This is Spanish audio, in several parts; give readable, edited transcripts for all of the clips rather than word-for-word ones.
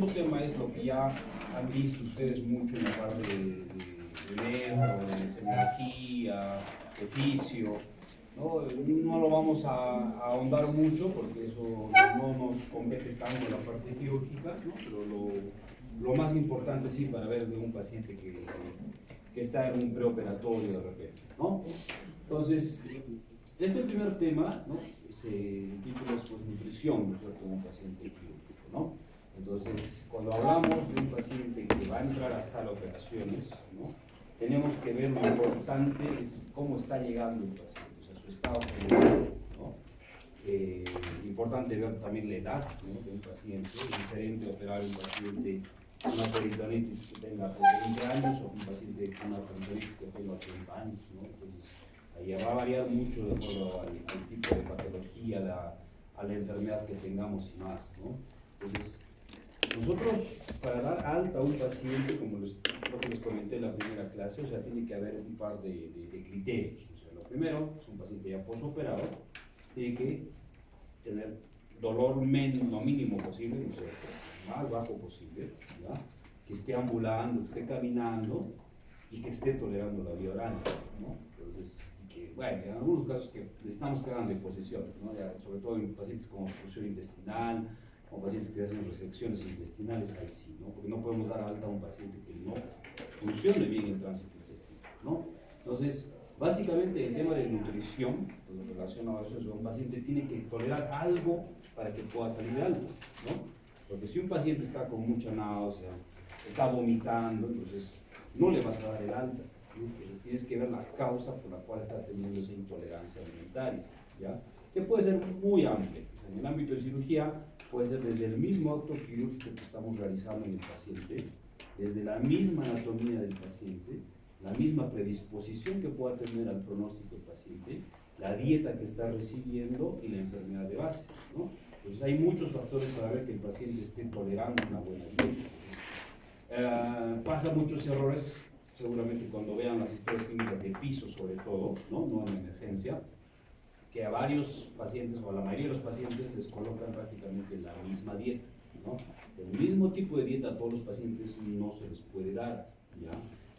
tema es lo que ya han visto ustedes mucho en la parte de nefro, de semiología, de fisio. ¿No? No lo vamos a ahondar mucho porque eso no nos compete tanto en la parte quirúrgica, ¿no? Pero lo más importante sí para ver de un paciente que está en un preoperatorio de repente, ¿no? Entonces, este primer tema, ¿no? El título es pues, nutrición, ¿no es cierto?, de un paciente quirúrgico, ¿no? Entonces, cuando hablamos de un paciente que va a entrar a sala de operaciones, ¿no? Tenemos que ver lo importante es cómo está llegando el paciente, o sea, su estado general, ¿no? Importante ver también la edad, ¿no?, de un paciente. Es diferente operar un paciente con una peritonitis que tenga 20 años o un paciente con una peritonitis que tenga 80 años, ¿no? Entonces, ahí va a variar mucho de acuerdo al tipo de patología, a la enfermedad que tengamos y más, ¿no? Entonces, nosotros para dar alta a un paciente, como creo que les comenté en la primera clase, o sea, tiene que haber un par de criterios. O sea, lo primero, es un paciente ya posoperado, tiene que tener dolor lo mínimo posible, ¿no es cierto?, más bajo posible, ¿ya? Que esté ambulando, que esté caminando y que esté tolerando la vía oral, ¿no? Entonces, que, bueno, en algunos casos que le estamos quedando en posición, ¿no? Ya, sobre todo en pacientes con obstrucción intestinal, o pacientes que hacen resecciones intestinales, ahí sí, ¿no? Porque no podemos dar alta a un paciente que no funcione bien el tránsito intestinal, ¿no? Entonces, básicamente el tema de nutrición, pues, relacionado a eso, un paciente tiene que tolerar algo para que pueda salir de algo, ¿no? Porque si un paciente está con mucha náusea, está vomitando, entonces no le vas a dar el alta, ¿no? Entonces tienes que ver la causa por la cual está teniendo esa intolerancia alimentaria, ¿ya? Que puede ser muy amplia. O sea, en el ámbito de cirugía puede ser desde el mismo acto quirúrgico que estamos realizando en el paciente, desde la misma anatomía del paciente, la misma predisposición que pueda tener al pronóstico del paciente, la dieta que está recibiendo y la enfermedad de base, ¿no? Entonces hay muchos factores para ver que el paciente esté tolerando una buena dieta. Pasa muchos errores, seguramente cuando vean las historias clínicas de piso sobre todo, no en emergencia, que a varios pacientes o a la mayoría de los pacientes les colocan prácticamente la misma dieta, ¿no? El mismo tipo de dieta a todos los pacientes no se les puede dar, ¿ya?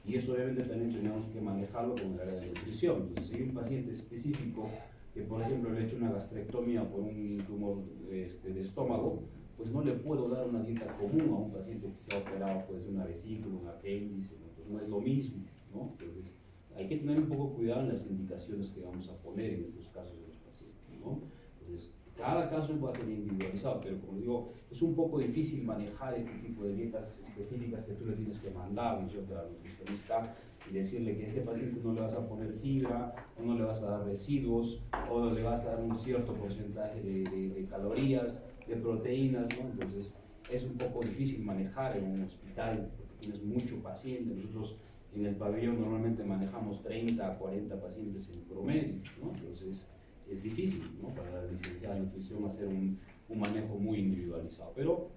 Y eso obviamente también tenemos que manejarlo con el área de nutrición. Entonces, si hay un paciente específico que, por ejemplo, le he hecho una gastrectomía por un tumor de estómago, pues no le puedo dar una dieta común a un paciente que se ha operado pues, de una vesícula, un apéndice, ¿no? Pues no es lo mismo, ¿no? Entonces, hay que tener un poco cuidado en las indicaciones que vamos a poner en estos casos de los pacientes, ¿no? Entonces, cada caso va a ser individualizado, pero como digo, es un poco difícil manejar este tipo de dietas específicas que tú le tienes que mandar, ¿no es cierto?, al nutricionista, y decirle que a este paciente no le vas a poner fibra, o no le vas a dar residuos, o no le vas a dar un cierto porcentaje de calorías, de proteínas, ¿no? Entonces, es un poco difícil manejar en un hospital, porque tienes mucho paciente. Nosotros en el pabellón normalmente manejamos 30 a 40 pacientes en promedio, ¿no? Entonces es difícil, ¿no?, para la licenciada de nutrición hacer un manejo muy individualizado, pero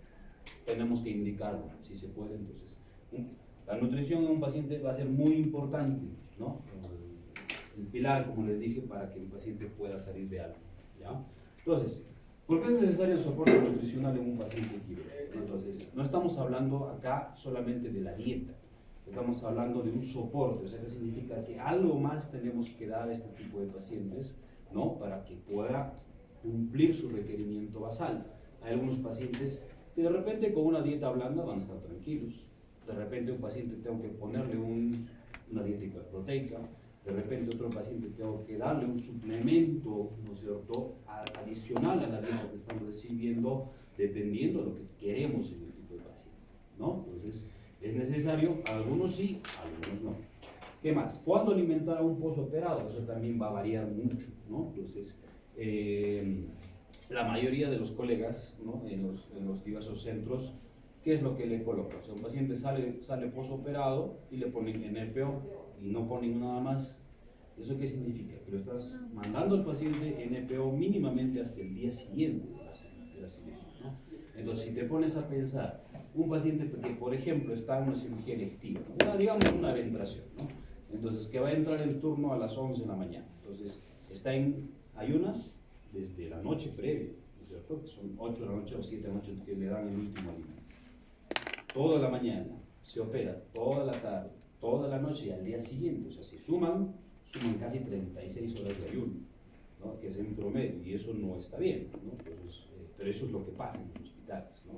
tenemos que indicarlo, si se puede. Entonces, la nutrición en un paciente va a ser muy importante, ¿no? El pilar, como les dije, para que el paciente pueda salir de algo, ¿ya? Entonces, ¿por qué es necesario el soporte nutricional en un paciente quirúrgico? Entonces, no estamos hablando acá solamente de la dieta, estamos hablando de un soporte, o sea, que significa que algo más tenemos que dar a este tipo de pacientes, ¿no?, para que pueda cumplir su requerimiento basal. Hay algunos pacientes que de repente con una dieta blanda van a estar tranquilos, de repente un paciente tengo que ponerle una dieta hiperproteica, de repente otro paciente tengo que darle un suplemento, ¿no es cierto?, adicional a la dieta que estamos recibiendo, dependiendo de lo que queremos en el tipo de paciente, ¿no? Entonces, es necesario, algunos sí, algunos no. ¿Qué más? ¿Cuándo alimentar a un postoperado? Eso también va a variar mucho, ¿no? Entonces, la mayoría de los colegas, ¿no?, en los diversos centros, ¿qué es lo que le colocan? O sea, un paciente sale postoperado y le ponen NPO y no ponen nada más. ¿Eso qué significa? Que lo estás mandando al paciente NPO mínimamente hasta el día siguiente de la cirugía, ¿no? Entonces, si te pones a pensar, un paciente que, por ejemplo, está en una cirugía electiva, ¿no?, digamos una ventración, ¿no?, entonces que va a entrar en turno a las 11 de la mañana, entonces está en ayunas desde la noche previa, ¿no es cierto?, que son 8 de la noche o 7 de la noche que le dan el último alimento. toda la mañana, se opera toda la tarde, toda la noche y al día siguiente, o sea, si suman casi 36 horas de ayuno, ¿no? Que es en promedio, y eso no está bien, ¿no? Entonces, pero eso es lo que pasa en los hospitales, ¿no?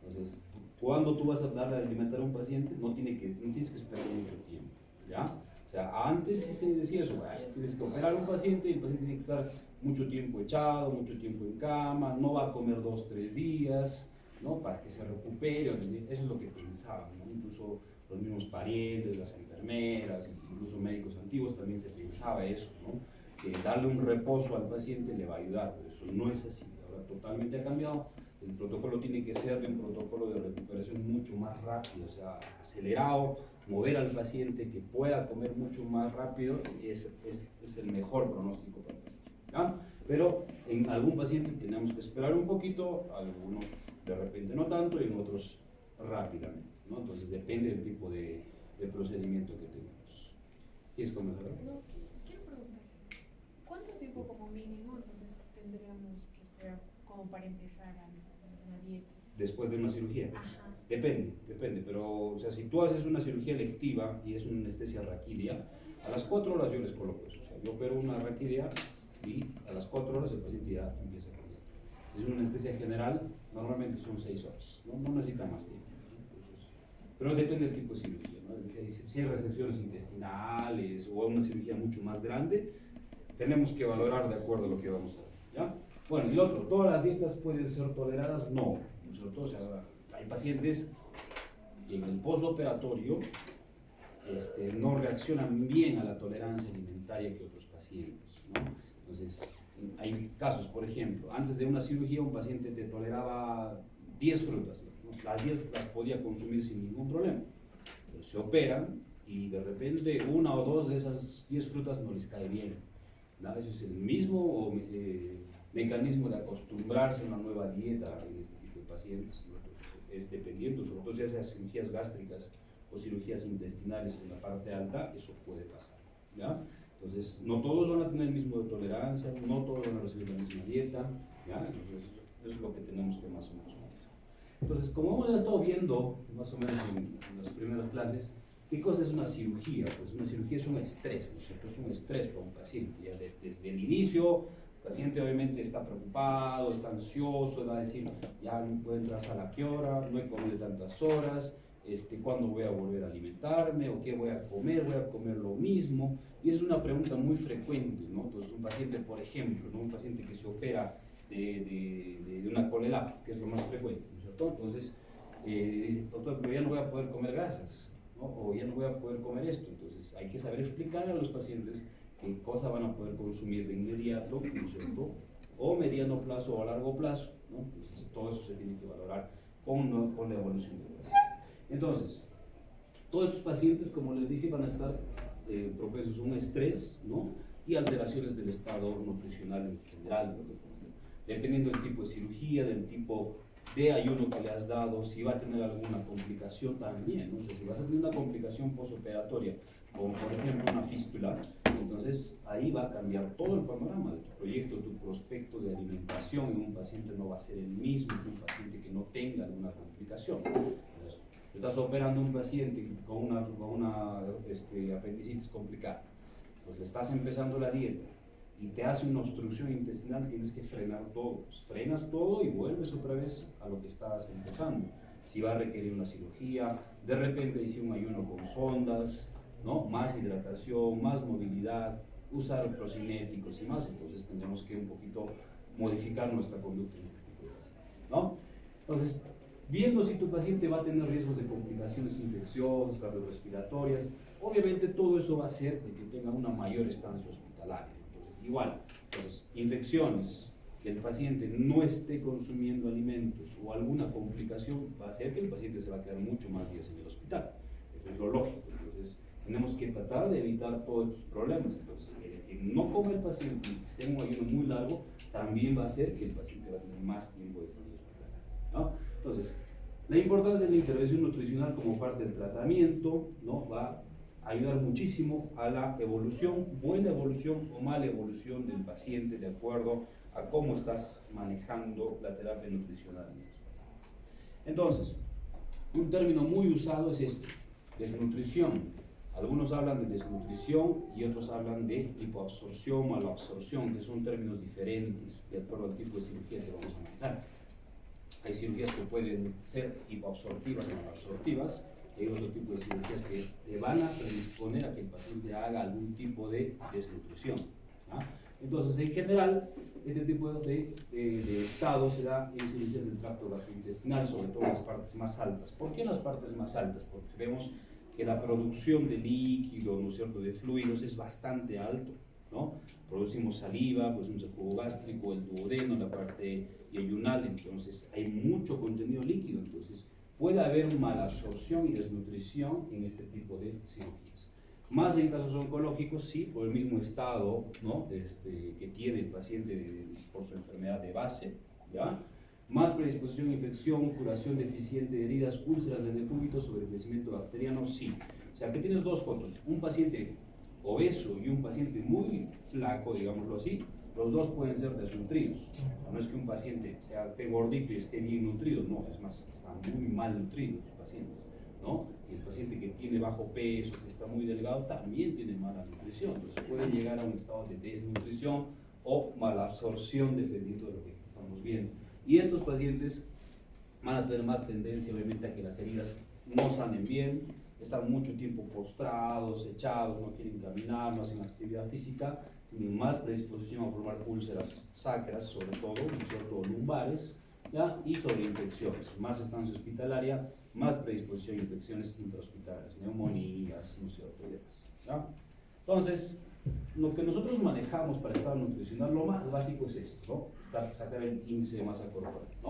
Entonces, cuando tú vas a darle a alimentar a un paciente, no tienes que esperar mucho tiempo, ¿ya? O sea, antes sí se decía eso, ya tienes que operar a un paciente y el paciente tiene que estar mucho tiempo echado, mucho tiempo en cama, no va a comer 2 o 3 días, ¿no? Para que se recupere, eso es lo que pensaban, ¿no? Incluso los mismos parientes, las enfermeras, incluso médicos antiguos también se pensaba eso, ¿no? Que darle un reposo al paciente le va a ayudar, pero eso no es así, ahora totalmente ha cambiado. El protocolo tiene que ser un protocolo de recuperación mucho más rápido, o sea, acelerado, mover al paciente que pueda comer mucho más rápido, es el mejor pronóstico para el paciente, ¿ya? Pero en algún paciente tenemos que esperar un poquito, algunos de repente no tanto y en otros rápidamente, ¿no? Entonces depende del tipo de procedimiento que tengamos. ¿Quieres comenzar? No, quiero preguntar, ¿cuánto tiempo como mínimo entonces tendríamos que esperar como para empezar una dieta? Después de una cirugía. Ajá. Depende, pero o sea, si tú haces una cirugía electiva y es una anestesia raquídea, a las 4 horas yo les coloco eso. O sea, yo opero una raquídea y a las 4 horas el paciente ya empieza con esto. Es una anestesia general, normalmente son 6 horas, no necesita más tiempo. Entonces, pero depende del tipo de cirugía, ¿no? Si hay resecciones intestinales o una cirugía mucho más grande, tenemos que valorar de acuerdo a lo que vamos a ver, ¿ya? Bueno, y lo otro, ¿todas las dietas pueden ser toleradas? No, sobre todo, o sea, hay pacientes que en el postoperatorio no reaccionan bien a la tolerancia alimentaria que otros pacientes, ¿no? Entonces, hay casos, por ejemplo, antes de una cirugía un paciente te toleraba 10 frutas, ¿no? Las 10 las podía consumir sin ningún problema, pero se operan y de repente una o dos de esas 10 frutas no les cae bien, ¿no? Eso es el mismo mecanismo de acostumbrarse a una nueva dieta en este tipo de pacientes, ¿no? Es dependiendo, sobre todo si hace cirugías gástricas o cirugías intestinales en la parte alta, eso puede pasar, ¿ya? Entonces, no todos van a tener el mismo de tolerancia, no todos van a recibir la misma dieta, ¿ya? Entonces, eso es lo que tenemos que más o menos manejar. Entonces, como hemos estado viendo más o menos en las primeras clases, ¿qué cosa es una cirugía? Pues una cirugía es un estrés, ¿no es cierto? Es un estrés para un paciente, ya desde el inicio. El paciente obviamente está preocupado, está ansioso, va a decir, ya no puedo entrar a la qué hora, no he comido tantas horas, ¿cuándo voy a volver a alimentarme? ¿O qué voy a comer? ¿Voy a comer lo mismo? Y es una pregunta muy frecuente, ¿no? Entonces, un paciente, por ejemplo, ¿no? Un paciente que se opera de una colelapso, que es lo más frecuente, ¿no es cierto? Entonces, dice, doctor, pero ya no voy a poder comer grasas, ¿no? O ya no voy a poder comer esto. Entonces, hay que saber explicar a los pacientes qué cosa van a poder consumir de inmediato, ¿no es cierto? O mediano plazo o a largo plazo, ¿no? Entonces, todo eso se tiene que valorar con la evolución del paciente. Entonces, todos estos pacientes, como les dije, van a estar propensos a un estrés, ¿no? Y alteraciones del estado nutricional en general, ¿no? Dependiendo del tipo de cirugía, del tipo de ayuno que le has dado, si va a tener alguna complicación también, ¿no? O sea, si vas a tener una complicación postoperatoria, como por ejemplo una fístula, entonces ahí va a cambiar todo el panorama de tu proyecto, tu prospecto de alimentación en un paciente no va a ser el mismo que un paciente que no tenga alguna complicación. Entonces, estás operando a un paciente con una apendicitis complicada, pues le estás empezando la dieta y te hace una obstrucción intestinal, tienes que frenar todo. Pues frenas todo y vuelves otra vez a lo que estabas empezando. Si va a requerir una cirugía, de repente hice un ayuno con sondas, ¿no? Más hidratación, más movilidad, usar procinéticos y más, entonces tendremos que un poquito modificar nuestra conducta en este tipo de pacientes, ¿no? Entonces, viendo si tu paciente va a tener riesgos de complicaciones infecciosas, cardiorrespiratorias, obviamente todo eso va a hacer de que tenga una mayor estancia hospitalaria. Entonces, igual, entonces, infecciones, que el paciente no esté consumiendo alimentos o alguna complicación, va a hacer que el paciente se va a quedar mucho más días en el hospital. Eso es lo lógico. Entonces, tenemos que tratar de evitar todos estos problemas. Entonces, el que no come el paciente y que esté en un ayuno muy largo, también va a hacer que el paciente va a tener más tiempo de estancia hospitalaria, ¿no? Entonces, la importancia de la intervención nutricional como parte del tratamiento, ¿no? Va a ayudar muchísimo a la evolución, buena evolución o mala evolución del paciente de acuerdo a cómo estás manejando la terapia nutricional en los pacientes. Entonces, Un término muy usado es esto, desnutrición. Algunos hablan de desnutrición y otros hablan de hipoabsorción, malabsorción, que son términos diferentes de acuerdo al tipo de cirugía que vamos a manejar. Hay cirugías que pueden ser hipoabsortivas o malabsortivas, y hay otro tipo de cirugías que te van a predisponer a que el paciente haga algún tipo de desnutrición. ¿Ah? Entonces, en general, este tipo de estado se da en cirugías del tracto gastrointestinal, sobre todo en las partes más altas. ¿Por qué en las partes más altas? Porque vemos que la producción de líquido, ¿no es cierto?, de fluidos es bastante alto, ¿no? Producimos saliva, producimos el jugo gástrico, el duodeno, la parte yeyunal, entonces hay mucho contenido líquido, entonces puede haber una malabsorción y desnutrición en este tipo de cirugías. Más en casos oncológicos, sí, por el mismo estado, ¿no?, que tiene el paciente por su enfermedad de base, ¿ya? Más predisposición a infección, curación deficiente de heridas, úlceras de decúbito, sobrecrecimiento bacteriano, sí. O sea, que tienes dos fotos, un paciente obeso y un paciente muy flaco, digámoslo así, los dos pueden ser desnutridos. No es que un paciente sea gordito y esté bien nutrido, no, es más, están muy mal nutridos los pacientes, ¿no? Y el paciente que tiene bajo peso, que está muy delgado, también tiene mala nutrición, entonces puede llegar a un estado de desnutrición o malabsorción dependiendo de lo que estamos viendo. Y estos pacientes van a tener más tendencia, obviamente, a que las heridas no sanen bien, están mucho tiempo postrados, echados, no quieren caminar, no hacen actividad física, tienen más predisposición a formar úlceras sacras, sobre todo, ¿no es cierto?, lumbares, ¿ya? Y sobre infecciones, más estancia hospitalaria, más predisposición a infecciones intrahospitalarias, neumonías, ¿no es cierto?, ¿ya? Entonces, lo que nosotros manejamos para el estado nutricional, lo más básico es esto, ¿no? Sacar el índice de masa corporal, ¿no?,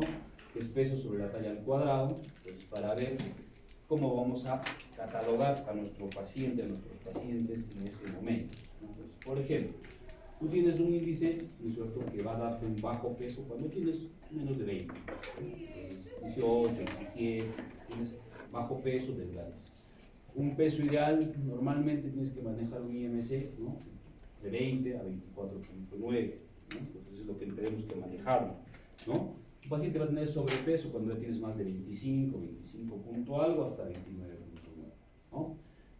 que es peso sobre la talla al cuadrado, pues, para ver cómo vamos a catalogar a nuestro paciente, a nuestros pacientes en ese momento, ¿no? Entonces, por ejemplo, tú tienes un índice, ¿no es cierto?, que va a darte un bajo peso cuando tienes menos de 20, 18, 17, tienes bajo peso, delgadez. Un peso ideal, normalmente tienes que manejar un IMC, ¿no?, de 20 a 24.9, ¿no? Entonces es lo que tenemos que manejar, ¿no? Un paciente va a tener sobrepeso cuando ya tienes más de 25, 25 punto algo hasta 29.9, ¿no?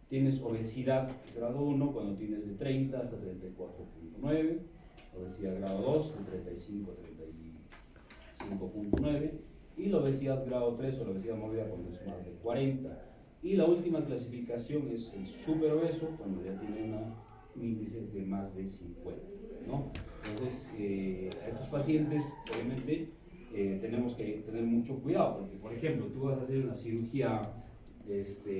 Tienes obesidad grado 1 cuando tienes de 30 hasta 34.9, obesidad grado 2 de 35 a 35.9, y la obesidad grado 3 o la obesidad mórbida cuando es más de 40. Y la última clasificación es el superobeso cuando ya tiene un índice de más de 50, ¿no? Entonces, a estos pacientes, obviamente, tenemos que tener mucho cuidado, porque, por ejemplo, tú vas a hacer una cirugía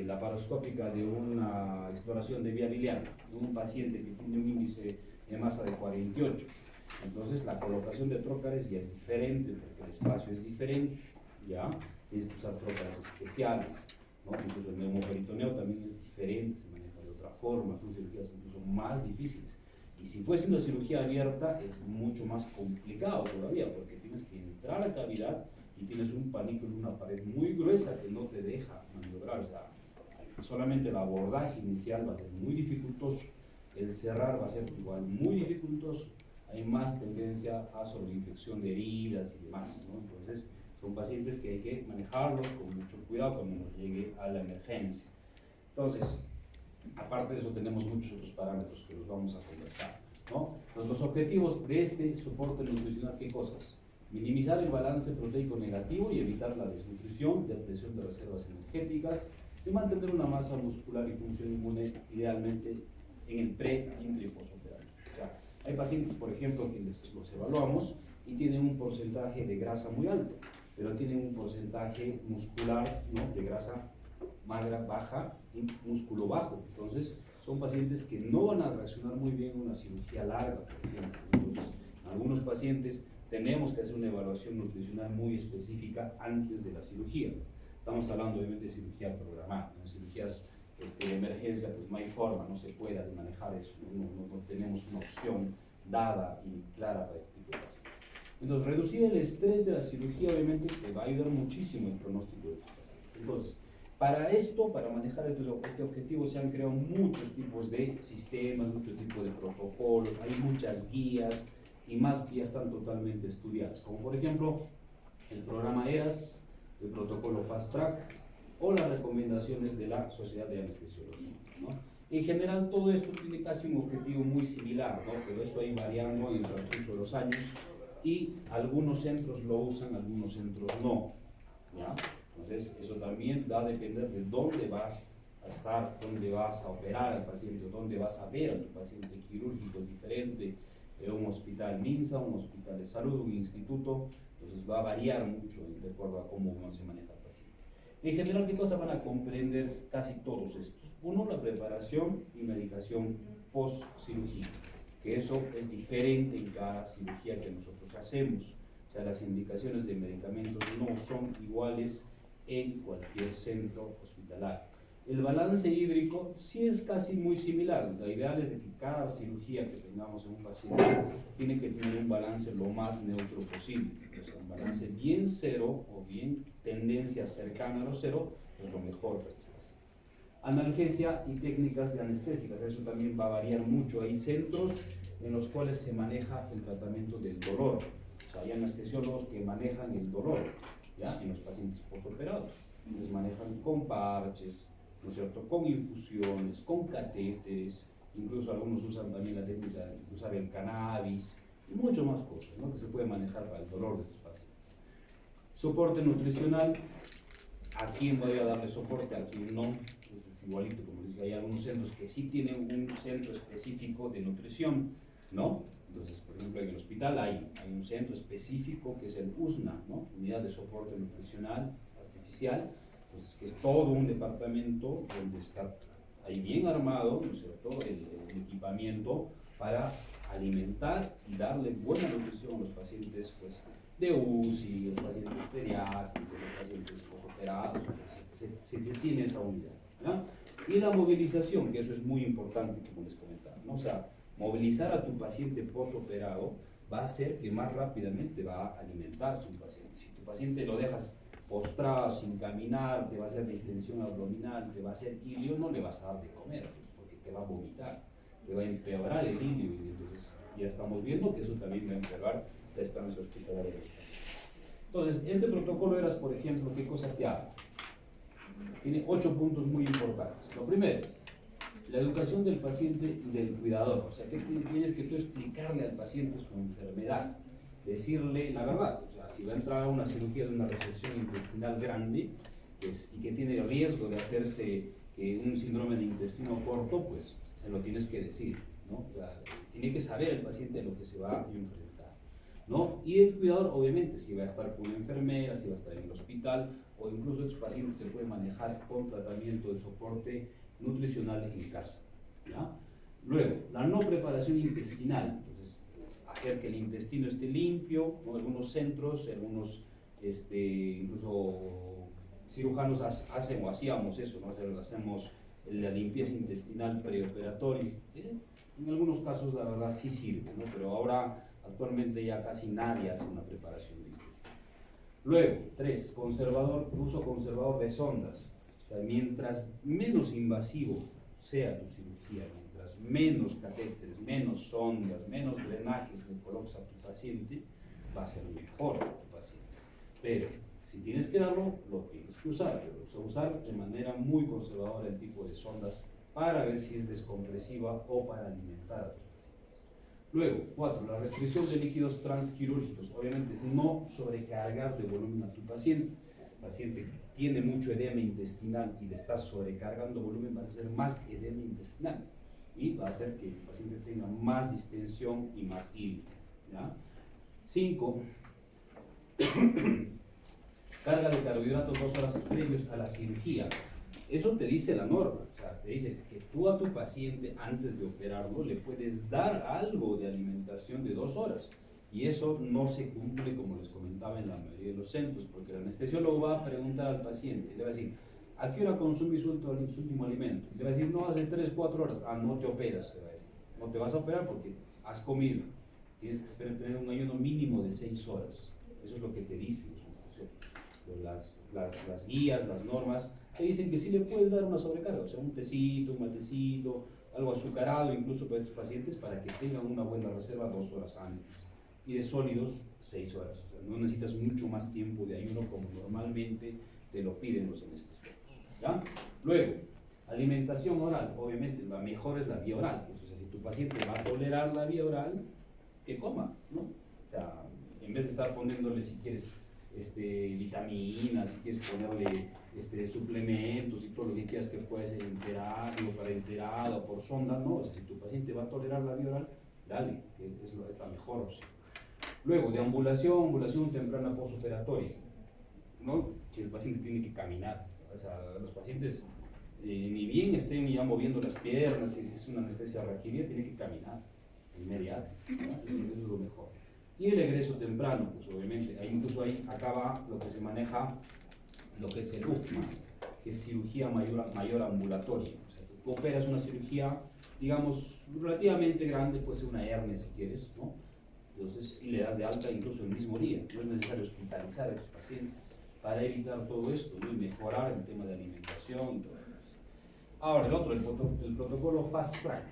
laparoscópica de una exploración de vía biliar de un paciente que tiene un índice de masa de 48. Entonces, la colocación de trócares ya es diferente, porque el espacio es diferente, ¿ya? Tienes que usar trócares especiales, ¿no? Incluso el neumoperitoneo también es diferente, se maneja de otra forma, son cirugías incluso más difíciles. Y si fuese una cirugía abierta, es mucho más complicado todavía, porque tienes que entrar a cavidad y tienes un panículo, una pared muy gruesa que no te deja maniobrar. O sea, solamente el abordaje inicial va a ser muy dificultoso, el cerrar va a ser igual muy dificultoso, hay más tendencia a sobreinfección de heridas y demás, ¿no? Entonces, son pacientes que hay que manejarlos con mucho cuidado cuando nos llegue a la emergencia. Entonces, aparte de eso, tenemos muchos otros parámetros que los vamos a conversar, ¿no? Los objetivos de este soporte nutricional, ¿qué cosas? Minimizar el balance proteico negativo y evitar la desnutrición, depresión de reservas energéticas, y mantener una masa muscular y función inmune idealmente en el pre, intra y posoperario. O sea, hay pacientes, por ejemplo, que los evaluamos y tienen un porcentaje de grasa muy alto, pero tienen un porcentaje muscular, ¿no?, de grasa magra baja y músculo bajo. Entonces, son pacientes que no van a reaccionar muy bien a una cirugía larga, por ejemplo. Entonces, en algunos pacientes tenemos que hacer una evaluación nutricional muy específica antes de la cirugía. Estamos hablando obviamente de cirugía programada, ¿no? Cirugías de emergencia, pues no hay forma, no se puede manejar eso, no tenemos una opción dada y clara para este tipo de pacientes. Entonces, reducir el estrés de la cirugía obviamente te va a ayudar muchísimo en el pronóstico de estos pacientes. Entonces, para esto, para manejar este objetivo, se han creado muchos tipos de sistemas, muchos tipos de protocolos, hay muchas guías y más guías están totalmente estudiadas, como por ejemplo el programa ERAS, el protocolo Fast Track o las recomendaciones de la Sociedad de Anestesiología, ¿no? En general, todo esto tiene casi un objetivo muy similar, ¿no? Pero esto va variando en el transcurso de los años y algunos centros lo usan, algunos centros no, ¿ya? Entonces, eso también va a depender de dónde vas a estar, dónde vas a operar al paciente, dónde vas a ver a tu paciente quirúrgico. Es diferente un hospital MINSA, un hospital de salud, un instituto. Entonces va a variar mucho de acuerdo a cómo uno se maneja el paciente. En general, ¿qué cosas van a comprender casi todos estos? Uno, la preparación y medicación post-cirugía, que eso es diferente en cada cirugía que nosotros hacemos. O sea, las indicaciones de medicamentos no son iguales en cualquier centro hospitalario. El balance hídrico sí es casi muy similar. La ideal es de que cada cirugía que tengamos en un paciente tiene que tener un balance lo más neutro posible. O sea, un balance bien cero o bien tendencia cercana a lo cero es lo mejor para estos pacientes. Analgesia y técnicas de anestésicas, eso también va a variar mucho. Hay centros en los cuales se maneja el tratamiento del dolor. O sea, hay anestesiólogos que manejan el dolor, ¿ya? En los pacientes postoperados. Les manejan con parches, ¿no es cierto?, con infusiones, con catéteres, incluso algunos usan también la técnica de usar el cannabis y mucho más cosas, ¿no?, que se puede manejar para el dolor de estos pacientes. Soporte nutricional, ¿a quién voy a darle soporte? ¿A quién no? Es igualito, como les digo, hay algunos centros que sí tienen un centro específico de nutrición, ¿no? Entonces, por ejemplo, en el hospital hay un centro específico que es el USNA, ¿no?, Unidad de Soporte Nutricional Artificial. Entonces, que es todo un departamento donde está ahí bien armado, ¿no es cierto?, el equipamiento para alimentar y darle buena nutrición a los pacientes, pues, de UCI, los pacientes pediátricos, los pacientes posoperados. Se tiene esa unidad, ¿no? Y la movilización, que eso es muy importante, como les comentaba, ¿no? O sea, movilizar a tu paciente posoperado va a hacer que más rápidamente va a alimentarse un paciente. Si tu paciente lo dejas postrado, sin caminar, te va a hacer distensión abdominal, te va a hacer ilio, no le vas a dar de comer, porque te va a vomitar, te va a empeorar el ilio, y entonces ya estamos viendo que eso también va a empeorar la estancia hospitalaria de los pacientes. Entonces, este protocolo ERAS, por ejemplo, ¿qué cosa te habla? Tiene 8 puntos muy importantes. Lo primero, la educación del paciente y del cuidador. O sea, que tienes que tú explicarle al paciente su enfermedad, decirle la verdad. O sea, si va a entrar a una cirugía de una resección intestinal grande, pues, y que tiene riesgo de hacerse un síndrome de intestino corto, pues se lo tienes que decir, ¿no? O sea, tiene que saber el paciente lo que se va a enfrentar, ¿no? Y el cuidador, obviamente, si va a estar con una enfermera, si va a estar en el hospital, o incluso estos pacientes se pueden manejar con tratamiento de soporte nutricional en casa, ¿ya? Luego, la no preparación intestinal. Entonces, hacer que el intestino esté limpio, ¿no? Algunos centros, algunos incluso cirujanos hacen o hacíamos eso, ¿no? Hacemos la limpieza intestinal preoperatoria. En algunos casos, la verdad, sí sirve, ¿no? Pero ahora, actualmente, ya casi nadie hace una preparación de intestino. Luego, 3, uso conservador de sondas. O sea, mientras menos invasivo sea tu cirugía, mientras menos catéteres, menos sondas, menos drenajes le coloques a tu paciente, va a ser mejor para tu paciente. Pero si tienes que darlo, lo tienes que usar, pero usar de manera muy conservadora el tipo de sondas para ver si es descompresiva o para alimentar a tus pacientes. Luego, 4, la restricción de líquidos transquirúrgicos. Obviamente, no sobrecargar de volumen a tu paciente. El paciente tiene mucho edema intestinal y le estás sobrecargando volumen, vas a hacer más edema intestinal y va a hacer que el paciente tenga más distensión y más ilio, ¿ya? 5, carga de carbohidratos 2 horas previos a la cirugía. Eso te dice la norma, o sea, te dice que tú a tu paciente antes de operarlo le puedes dar algo de alimentación de 2 horas. Y eso no se cumple, como les comentaba, en la mayoría de los centros, porque el anestesiólogo va a preguntar al paciente, le va a decir, ¿a qué hora consumes su último alimento? Le va a decir, no, hace 3, 4 horas. Ah, no te operas, le va a decir. No te vas a operar porque has comido. Tienes que esperar tener un ayuno mínimo de 6 horas. Eso es lo que te dicen los anestesiólogos. Las guías, las normas, te dicen que sí le puedes dar una sobrecarga, o sea, un tecito, un matecito, algo azucarado, incluso para estos pacientes, para que tengan una buena reserva 2 horas antes. Y de sólidos, 6 horas. O sea, no necesitas mucho más tiempo de ayuno como normalmente te lo piden los anestesiólogos. Alimentación oral, obviamente la mejor es la vía oral. Pues, o sea, si tu paciente va a tolerar la vía oral, que coma, ¿no? O sea, en vez de estar poniéndole, si quieres, vitaminas, si quieres ponerle suplementos y todo lo que quieras que puede ser enterado, para enterado o por sonda, no. O sea, si tu paciente va a tolerar la vía oral, dale, que es la mejor opción. Luego, ambulación temprana postoperatoria, ¿no? Que el paciente tiene que caminar. O sea, los pacientes, ni bien estén ya moviendo las piernas, si es una anestesia raquídea, tiene que caminar inmediato, ¿no? Eso es lo mejor. Y el egreso temprano, pues obviamente, incluso ahí acaba lo que se maneja, lo que es el UCMA, que es cirugía mayor ambulatoria. O sea, tú operas una cirugía, digamos, relativamente grande, puede ser una hernia si quieres, ¿no? Entonces, y le das de alta incluso el mismo día. No es necesario hospitalizar a tus pacientes para evitar todo esto, ¿no? Y mejorar el tema de alimentación y todo eso. Ahora, el protocolo Fast Track,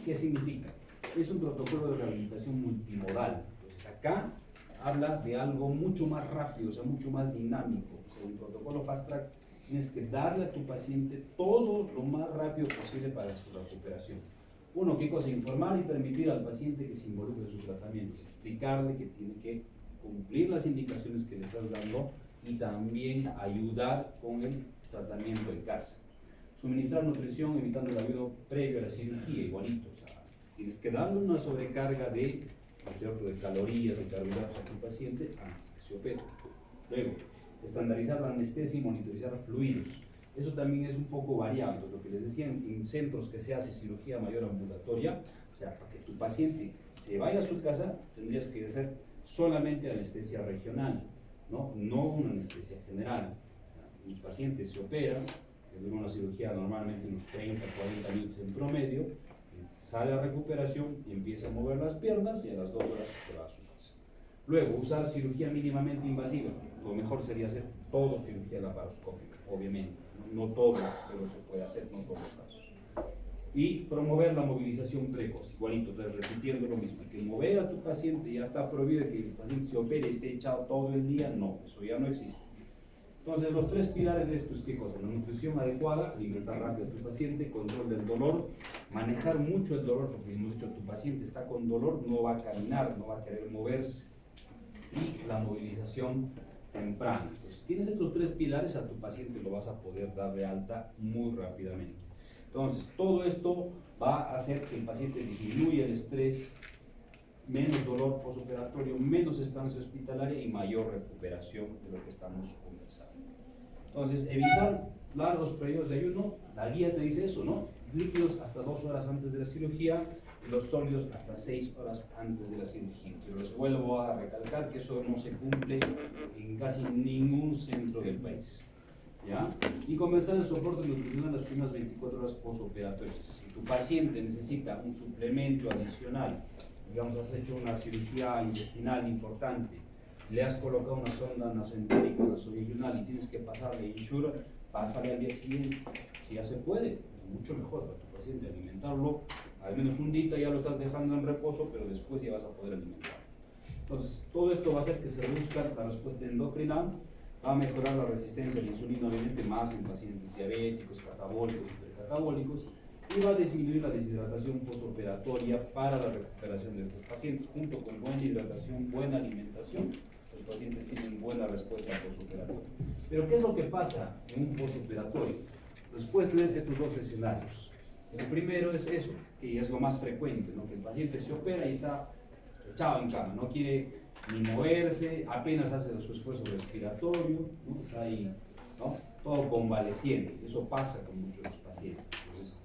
¿qué significa? Es un protocolo de rehabilitación multimodal. Entonces, acá habla de algo mucho más rápido, o sea, mucho más dinámico. O sea, un protocolo Fast Track tienes que darle a tu paciente todo lo más rápido posible para su recuperación. Uno, ¿qué cosa? Informar y permitir al paciente que se involucre en sus tratamientos, explicarle que tiene que cumplir las indicaciones que le estás dando y también ayudar con el tratamiento en casa. Suministrar nutrición evitando el ayuno previo a la cirugía, igualito. O sea, tienes que darle una sobrecarga de, ¿no es cierto?, de calorías, de carbohidratos a tu paciente antes que se opere. Luego, estandarizar la anestesia y monitorizar fluidos. Eso también es un poco variado. Entonces, lo que les decía, en centros que se hace cirugía mayor ambulatoria, o sea, para que tu paciente se vaya a su casa, tendrías que hacer solamente anestesia regional, no una anestesia general. Un paciente se opera, que dura una cirugía normalmente unos 30, 40 minutos en promedio, sale a recuperación y empieza a mover las piernas y a las 2 horas se va a su casa. Luego, usar cirugía mínimamente invasiva. Lo mejor sería hacer todo cirugía laparoscópica, obviamente. No todo, pero se puede hacer, no todos los casos. Y promover la movilización precoz, igualito, entonces repitiendo lo mismo, que mover a tu paciente ya está prohibido, que el paciente se opere y esté echado todo el día, no, eso ya no existe. Entonces, los tres pilares de esto es ¿qué cosa? La nutrición adecuada, alimentar rápido a tu paciente, control del dolor, manejar mucho el dolor, porque hemos dicho, tu paciente está con dolor, no va a caminar, no va a querer moverse, y la movilización temprana. Entonces, si tienes estos tres pilares, a tu paciente lo vas a poder dar de alta muy rápidamente. Entonces, todo esto va a hacer que el paciente disminuya el estrés, menos dolor postoperatorio, menos estancia hospitalaria y mayor recuperación de lo que estamos conversando. Entonces, evitar largos periodos de ayuno, la guía te dice eso, ¿no? Líquidos hasta 2 horas antes de la cirugía y los sólidos hasta 6 horas antes de la cirugía. Pero les vuelvo a recalcar que eso no se cumple en casi ningún centro del país, ¿ya? Y comenzar el soporte nutricional las primeras 24 horas postoperatorias. Si tu paciente necesita un suplemento adicional, digamos, has hecho una cirugía intestinal importante, le has colocado una sonda nasoentérica, nasoyunal y tienes que pasarle Ensure, pásale al día siguiente, si ya se puede, mucho mejor para tu paciente alimentarlo, al menos un día ya lo estás dejando en reposo, pero después ya vas a poder alimentarlo. Entonces, todo esto va a hacer que se reduzca la respuesta endocrina, va a mejorar la resistencia a la insulina, obviamente más en pacientes diabéticos, catabólicos y precatabólicos, y va a disminuir la deshidratación postoperatoria para la recuperación de estos pacientes. Junto con buena hidratación, buena alimentación, los pacientes tienen buena respuesta postoperatoria. Pero ¿qué es lo que pasa en un postoperatorio? Entonces puedes tener estos dos escenarios. El primero es eso, que es lo más frecuente, ¿no? Que el paciente se opera y está echado en cama, no quiere ni moverse, apenas hace su esfuerzo respiratorio, ¿no? Está ahí, ¿no? Todo convaleciente. Eso pasa con muchos de los pacientes. Entonces,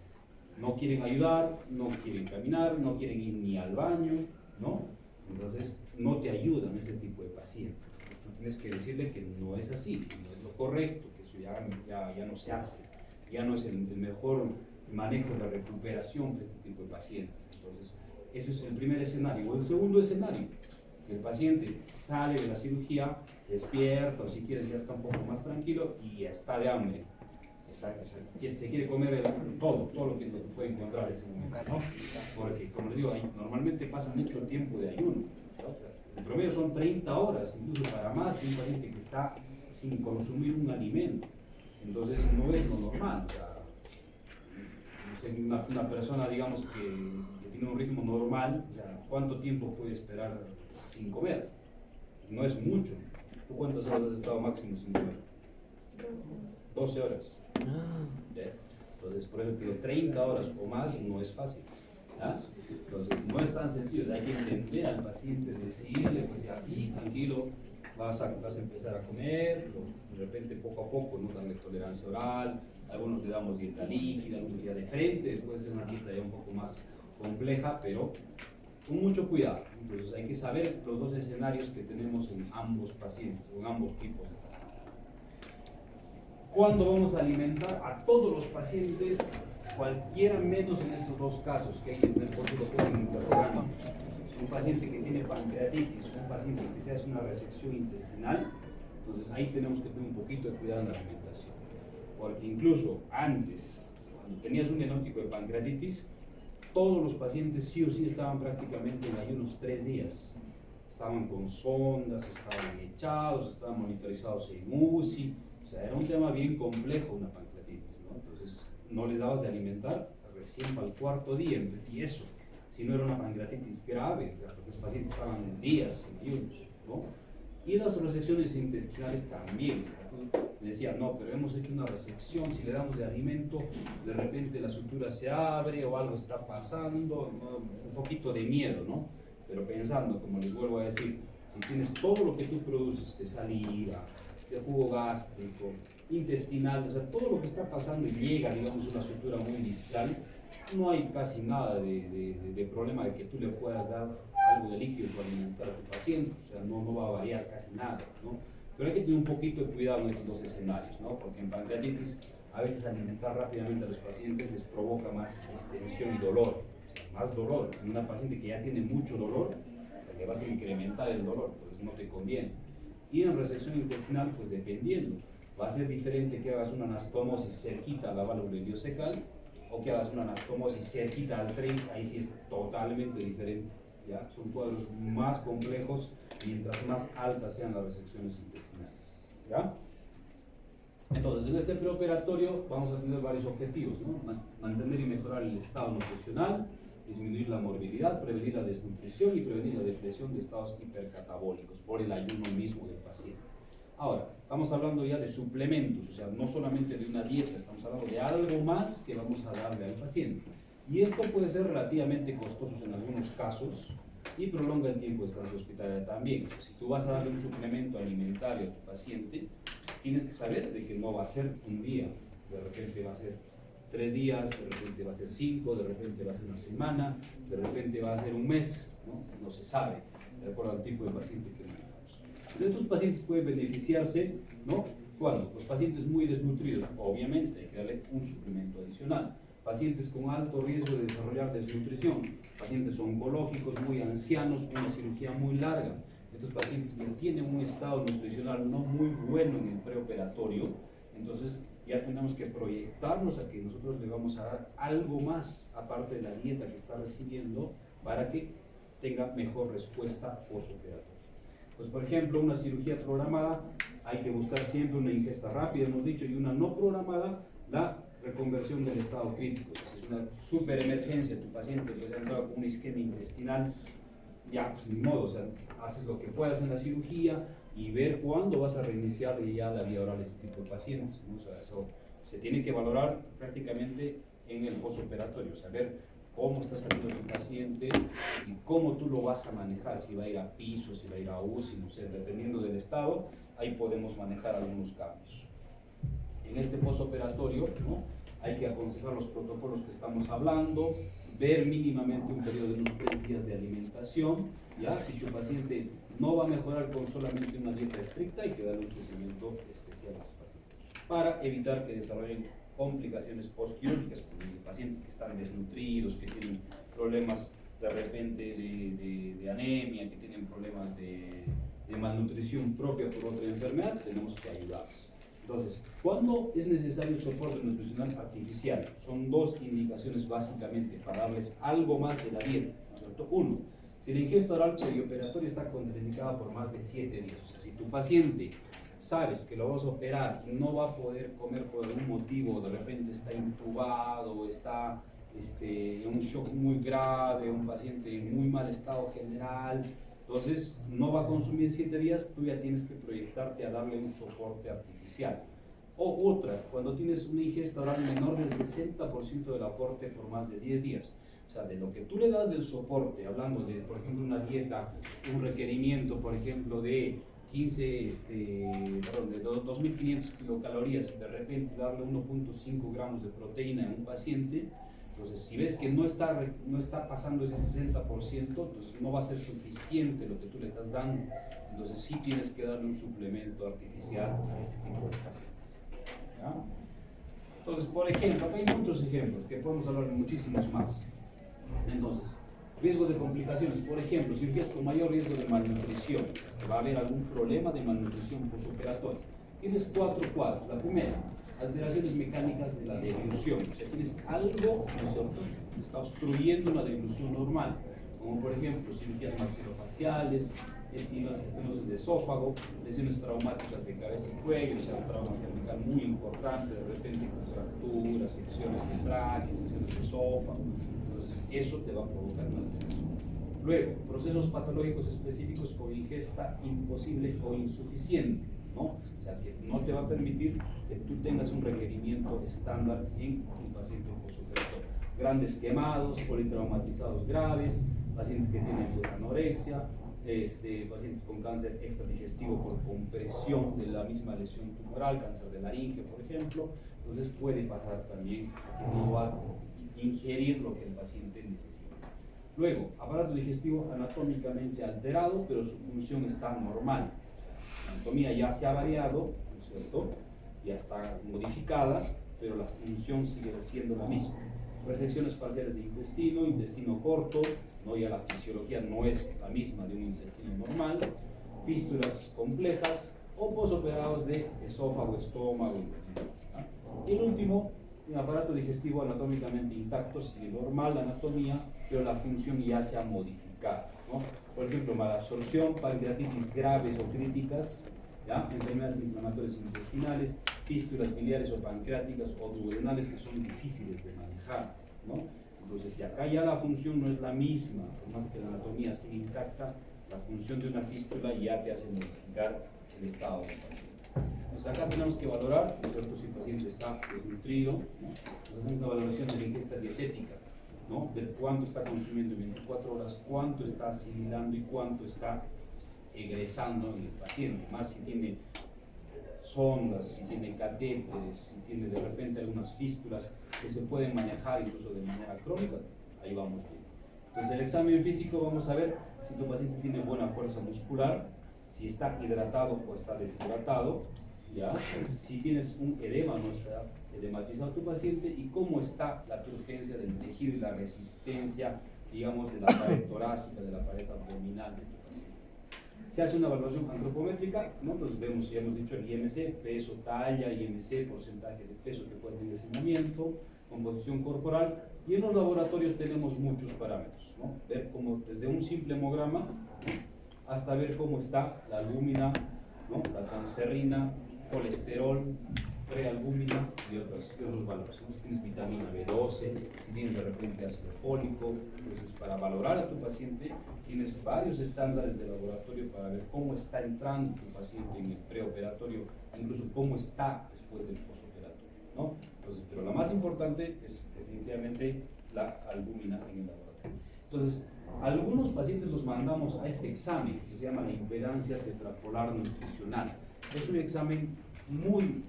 no quieren ayudar, no quieren caminar, no quieren ir ni al baño, ¿no? Entonces, no te ayudan este tipo de pacientes. Tú tienes que decirle que no es así, que no es lo correcto, que eso ya no se hace, ya no es el mejor manejo de recuperación de este tipo de pacientes. Entonces, eso es el primer escenario. O el segundo escenario, que el paciente sale de la cirugía, despierta, o si quieres ya está un poco más tranquilo y está de hambre. Se quiere comer todo lo que puede encontrar en ese momento, ¿no? Porque, como les digo, normalmente pasa mucho tiempo de ayuno, ¿no? El promedio son 30 horas, incluso para más, un paciente que está sin consumir un alimento. Entonces, no es lo normal. O sea, una persona, digamos, que tiene un ritmo normal, o sea, ¿cuánto tiempo puede esperar sin comer? No es mucho. ¿Tú cuántas horas has estado máximo sin comer? 12 horas. ¿Ya? Entonces, por eso digo, 30 horas o más no es fácil. ¿Ya? Entonces, no es tan sencillo. Hay que entender al paciente, decirle, pues ya sí, tranquilo, vas a empezar a comer, de repente poco a poco, ¿no? Darle tolerancia oral, algunos le damos dieta líquida, algunos ya de frente, puede ser una dieta ya un poco más compleja, pero con mucho cuidado. Entonces hay que saber los dos escenarios que tenemos en ambos pacientes, o en ambos tipos de pacientes. ¿Cuándo vamos a alimentar? A todos los pacientes, cualquiera menos en estos dos casos, que hay que tener por lo ponen interrogando. Un paciente que tiene pancreatitis, un paciente que se hace una resección intestinal, entonces ahí tenemos que tener un poquito de cuidado en la alimentación. Porque incluso antes, cuando tenías un diagnóstico de pancreatitis, todos los pacientes sí o sí estaban prácticamente en ayunos 3 días. Estaban con sondas, estaban echados, estaban monitorizados en UCI. O sea, era un tema bien complejo una pancreatitis, ¿no? Entonces, no les dabas de alimentar recién para el 4.º día, y eso, si no era una pancreatitis grave, o sea, porque los pacientes estaban días en ayunos, ¿no? Y las resecciones intestinales también. Me decían, no, pero hemos hecho una resección, si le damos de alimento, de repente la sutura se abre o algo está pasando, ¿no? Un poquito de miedo, ¿no? Pero pensando, como les vuelvo a decir, si tienes todo lo que tú produces de saliva, de jugo gástrico, intestinal, o sea, todo lo que está pasando y llega, digamos, una sutura muy distal, no hay casi nada de problema de que tú le puedas dar algo de líquido para alimentar a tu paciente, o sea, no va a variar casi nada, ¿no? Pero hay que tener un poquito de cuidado en estos dos escenarios, ¿no? Porque en pancreatitis a veces alimentar rápidamente a los pacientes les provoca más distensión y dolor, o sea, más dolor. En una paciente que ya tiene mucho dolor, le vas a incrementar el dolor, pues no te conviene. Y en resección intestinal, pues dependiendo, va a ser diferente que hagas una anastomosis cerquita a la válvula iliocecal o que hagas una anastomosis cerquita al 3, ahí sí es totalmente diferente. ¿Ya? Son cuadros más complejos mientras más altas sean las resecciones intestinales. ¿Ya? Entonces, en este preoperatorio vamos a tener varios objetivos, ¿no? Mantener y mejorar el estado nutricional, disminuir la morbilidad, prevenir la desnutrición y prevenir la depresión de estados hipercatabólicos por el ayuno mismo del paciente. Ahora, estamos hablando ya de suplementos, o sea, no solamente de una dieta, estamos hablando de algo más que vamos a darle al paciente. Y esto puede ser relativamente costoso en algunos casos y prolonga el tiempo de estancia hospitalaria también. O sea, si tú vas a darle un suplemento alimentario a tu paciente, tienes que saber de que no va a ser un día, de repente va a ser 3 días, de repente va a ser 5, de repente va a ser una semana, de repente va a ser un mes, ¿no? No se sabe, de acuerdo al tipo de paciente que manejamos. Estos pacientes pueden beneficiarse, ¿no? ¿Cuándo? Los pacientes muy desnutridos, obviamente hay que darle un suplemento adicional. Pacientes con alto riesgo de desarrollar desnutrición, pacientes oncológicos muy ancianos, una cirugía muy larga, estos pacientes que tienen un estado nutricional no muy bueno en el preoperatorio, entonces ya tenemos que proyectarnos a que nosotros le vamos a dar algo más aparte de la dieta que está recibiendo para que tenga mejor respuesta postoperatoria. Pues por ejemplo, una cirugía programada, hay que buscar siempre una ingesta rápida, hemos dicho, y una no programada, la reconversión del estado crítico. Si es una super emergencia, tu paciente pues, ha entrado con una isquemia intestinal, ya, pues ni modo, o sea, haces lo que puedas en la cirugía y ver cuándo vas a reiniciar ya la vía oral a este tipo de pacientes, ¿no? O sea, eso se tiene que valorar prácticamente en el postoperatorio, saber cómo está saliendo tu paciente y cómo tú lo vas a manejar, si va a ir a piso, si va a ir a UCI, no sé, dependiendo del estado, ahí podemos manejar algunos cambios. En este postoperatorio, ¿no? Hay que aconsejar los protocolos que estamos hablando, ver mínimamente un periodo de unos 3 días de alimentación, ¿ya? Si tu paciente no va a mejorar con solamente una dieta estricta, hay que darle un suplemento especial a los pacientes para evitar que desarrollen complicaciones postquirúrgicas, como pacientes que están desnutridos, que tienen problemas de repente de anemia, que tienen problemas de malnutrición propia por otra enfermedad, tenemos que ayudarlos. Entonces, ¿cuándo es necesario el soporte nutricional artificial? Son 2 indicaciones básicamente para darles algo más de la dieta, ¿no es cierto? 1, si la ingesta oral perioperatoria está contraindicada por más de 7 días, o sea, si tu paciente sabes que lo vas a operar y no va a poder comer por algún motivo, de repente está intubado, está un shock muy grave, un paciente en muy mal estado general, entonces no va a consumir 7 días, tú ya tienes que proyectarte a darle un soporte artificial. O otra, cuando tienes una ingesta oral menor del 60% del aporte por más de 10 días. O sea, de lo que tú le das del soporte, hablando de, por ejemplo, una dieta, un requerimiento, por ejemplo, de 2.500 kilocalorías, y de repente darle 1.5 gramos de proteína en un paciente, entonces si ves que no está pasando ese 60%, entonces no va a ser suficiente lo que tú le estás dando, entonces sí tienes que darle un suplemento artificial a este tipo de pacientes. ¿Ya? Entonces, por ejemplo, acá hay muchos ejemplos, que podemos hablar de muchísimos más. Entonces, riesgo de complicaciones, por ejemplo, cirugías con mayor riesgo de malnutrición, que va a haber algún problema de malnutrición postoperatoria. Tienes 4 cuadros. La primera, alteraciones mecánicas de la deglución. O sea, tienes algo, ¿no es cierto?, que está obstruyendo una deglución normal, como por ejemplo cirugías maxilofaciales, estenosis de esófago, lesiones traumáticas de cabeza y cuello, o sea, un trauma cervical muy importante, de repente contracturas, secciones de tráquea, secciones de esófago. Entonces, eso te va a provocar una alteración. Luego, procesos patológicos específicos con ingesta imposible o insuficiente, ¿no? O sea, que no te va a permitir que tú tengas un requerimiento estándar en un paciente postoperatorio. Grandes quemados, politraumatizados graves, pacientes que tienen anorexia, pacientes con cáncer extradigestivo por compresión de la misma lesión tumoral, cáncer de laringe, por ejemplo. Entonces puede pasar también que no va a ingerir lo que el paciente necesita. Luego, aparato digestivo anatómicamente alterado, pero su función está normal. La anatomía ya se ha variado, ¿no es cierto? Ya está modificada, pero la función sigue siendo la misma. Resecciones parciales de intestino corto, ¿no? Ya la fisiología no es la misma de un intestino normal, fístulas complejas o posoperados de esófago, estómago y demás, ¿no? Y el último, un aparato digestivo anatómicamente intacto, sigue normal la anatomía, pero la función ya se ha modificado, ¿no? Por ejemplo, malabsorción, pancreatitis graves o críticas, ¿ya? Enfermedades inflamatorias intestinales, fístulas biliares o pancreáticas o duodenales que son difíciles de manejar, ¿no? Entonces, si acá ya la función no es la misma, por más que la anatomía sigue intacta, la función de una fístula ya te hace modificar el estado del paciente. Entonces, acá tenemos que valorar, ¿no es cierto?, si el paciente está desnutrido, ¿no? Entonces, hacemos una valoración de la ingesta dietética, ¿no? Ver cuánto está consumiendo en 24 horas, cuánto está asimilando y cuánto está egresando en el paciente, más si tiene sondas, si tiene catéteres, si tiene de repente algunas fístulas que se pueden manejar incluso de manera crónica, ahí vamos bien. Entonces, el examen físico vamos a ver si tu paciente tiene buena fuerza muscular, si está hidratado o está deshidratado, ¿ya? Si tienes un edema, no está edematizado tu paciente, y cómo está la turgencia del tejido y la resistencia, digamos, de la pared torácica, de la pared abdominal de tu paciente. Se hace una evaluación antropométrica, ¿no? Entonces vemos, ya hemos dicho, el IMC, peso, talla, IMC, porcentaje de peso que puede tener ese movimiento, composición corporal, y en los laboratorios tenemos muchos parámetros, ¿no? Ver cómo, desde un simple hemograma, ¿no?, hasta ver cómo está la albúmina, ¿no?, la transferrina, colesterol, prealbúmina y otros valores, ¿no? Si tienes vitamina B12, si tienes de repente ácido fólico. Entonces, para valorar a tu paciente tienes varios estándares de laboratorio para ver cómo está entrando tu paciente en el preoperatorio, incluso cómo está después del postoperatorio, ¿no? Entonces, pero la más importante es definitivamente la albúmina en el laboratorio. Entonces, algunos pacientes los mandamos a este examen que se llama la impedancia tetrapolar nutricional. Es un examen muy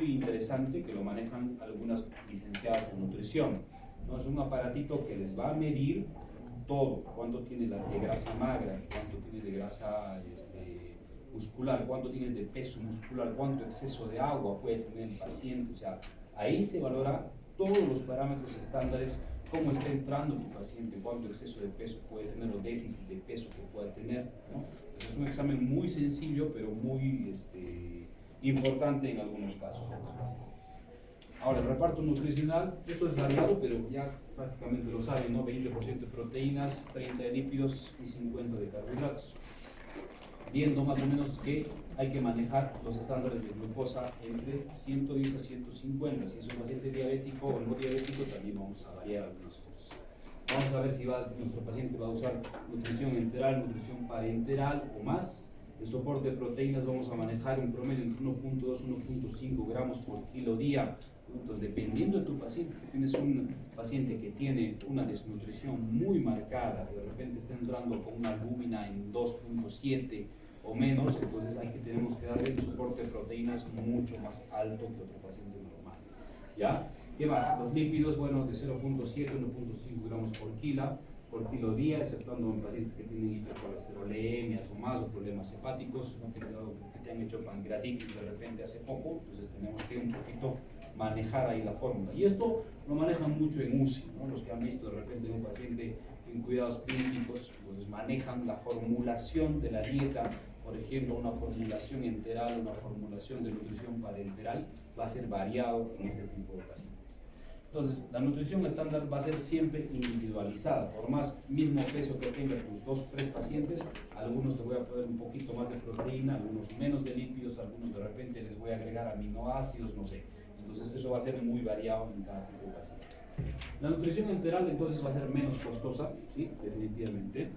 interesante que lo manejan algunas licenciadas en nutrición, ¿no? Es un aparatito que les va a medir todo: cuánto tiene de grasa magra, cuánto tiene de grasa muscular, cuánto tiene de peso muscular, cuánto exceso de agua puede tener el paciente. O sea, ahí se valora todos los parámetros estándares, cómo está entrando tu paciente, cuánto exceso de peso puede tener o déficit de peso que pueda tener, ¿no? Es un examen muy sencillo, pero muy importante en algunos casos de los pacientes. Ahora, el reparto nutricional, eso es variado, pero ya prácticamente lo saben, ¿no? 20% de proteínas, 30 de lípidos y 50 de carbohidratos. viendo más o menos que hay que manejar los estándares de glucosa entre 110 a 150. Si es un paciente diabético o no diabético, también vamos a variar algunas cosas. Vamos a ver si nuestro paciente va a usar nutrición enteral, nutrición parenteral o más. El soporte de proteínas vamos a manejar un promedio entre 1.2 y 1.5 gramos por kilo día. Entonces, dependiendo de tu paciente, si tienes un paciente que tiene una desnutrición muy marcada, de repente está entrando con una albúmina en 2.7 o menos, entonces tenemos que darle un soporte de proteínas mucho más alto que otro paciente normal. ¿Ya? ¿Qué más? Los lípidos, bueno, de 0.7 a 1.5 gramos por kilo día, exceptuando en pacientes que tienen hipercolesterolemias o más, o problemas hepáticos, ¿no? que te han hecho pancreatitis de repente hace poco, entonces tenemos que un poquito manejar ahí la fórmula. Y esto lo manejan mucho en UCI, ¿no? Los que han visto de repente un paciente en cuidados clínicos, pues manejan la formulación de la dieta, por ejemplo, una formulación enteral, una formulación de nutrición parenteral, va a ser variado en este tipo de pacientes. Entonces, la nutrición estándar va a ser siempre individualizada. Por más mismo peso que tengan tus 2-3 pacientes, algunos te voy a poner un poquito más de proteína, algunos menos de lípidos, algunos de repente les voy a agregar aminoácidos, no sé. Entonces, eso va a ser muy variado en cada tipo de pacientes. La nutrición enteral entonces va a ser menos costosa, ¿sí? Definitivamente.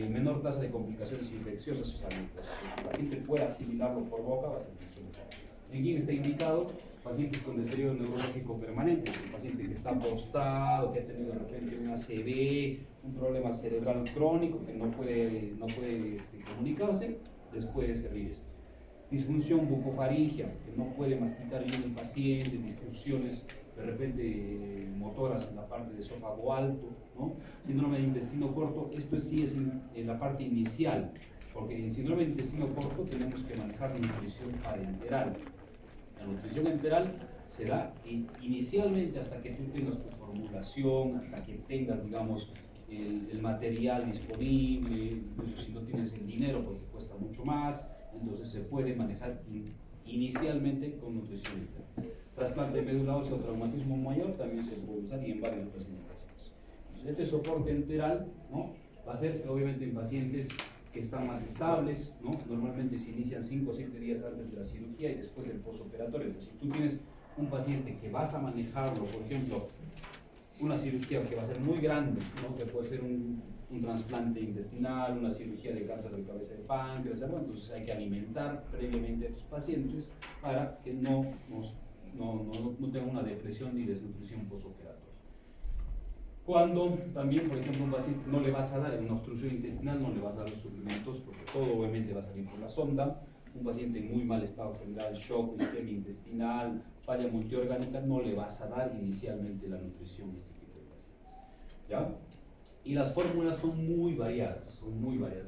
Menor tasa de complicaciones infecciosas, o sea, mientras el paciente pueda asimilarlo por boca, va a ser mucho mejor. ¿En quién está indicado? Pacientes con deterioro neurológico permanente, un paciente que está postrado, que ha tenido de repente un ACV, un problema cerebral crónico, que no puede comunicarse, les puede servir esto. Disfunción bucofaringea, que no puede masticar bien el paciente, disfunciones de repente motoras en la parte de esófago alto, ¿no? Síndrome de intestino corto, esto sí es en la parte inicial, porque en síndrome de intestino corto tenemos que manejar la nutrición parenteral. La nutrición enteral se da inicialmente hasta que tú tengas tu formulación, hasta que tengas, digamos, el material disponible, incluso si no tienes el dinero porque cuesta mucho más, entonces se puede manejar inicialmente con nutrición enteral. Trasplante de médula ósea o traumatismo mayor también se puede usar y en varias otras indicaciones. Entonces, este soporte enteral, ¿no? Va a ser obviamente en pacientes que están más estables, ¿no? Normalmente se inician 5 o 7 días antes de la cirugía y después del postoperatorio. Entonces, si tú tienes un paciente que vas a manejarlo, por ejemplo, una cirugía que va a ser muy grande, ¿no? Que puede ser un trasplante intestinal, una cirugía de cáncer de cabeza de páncreas, ¿no? Entonces hay que alimentar previamente a tus pacientes para que no tengan una depresión ni desnutrición postoperatoria. Cuando también, por ejemplo, un paciente no le vas a dar en una obstrucción intestinal, no le vas a dar los suplementos, porque todo obviamente va a salir por la sonda. Un paciente en muy mal estado general, shock, isquemia intestinal, falla multiorgánica, no le vas a dar inicialmente la nutrición a este tipo de pacientes. ¿Ya? Y las fórmulas son muy variadas.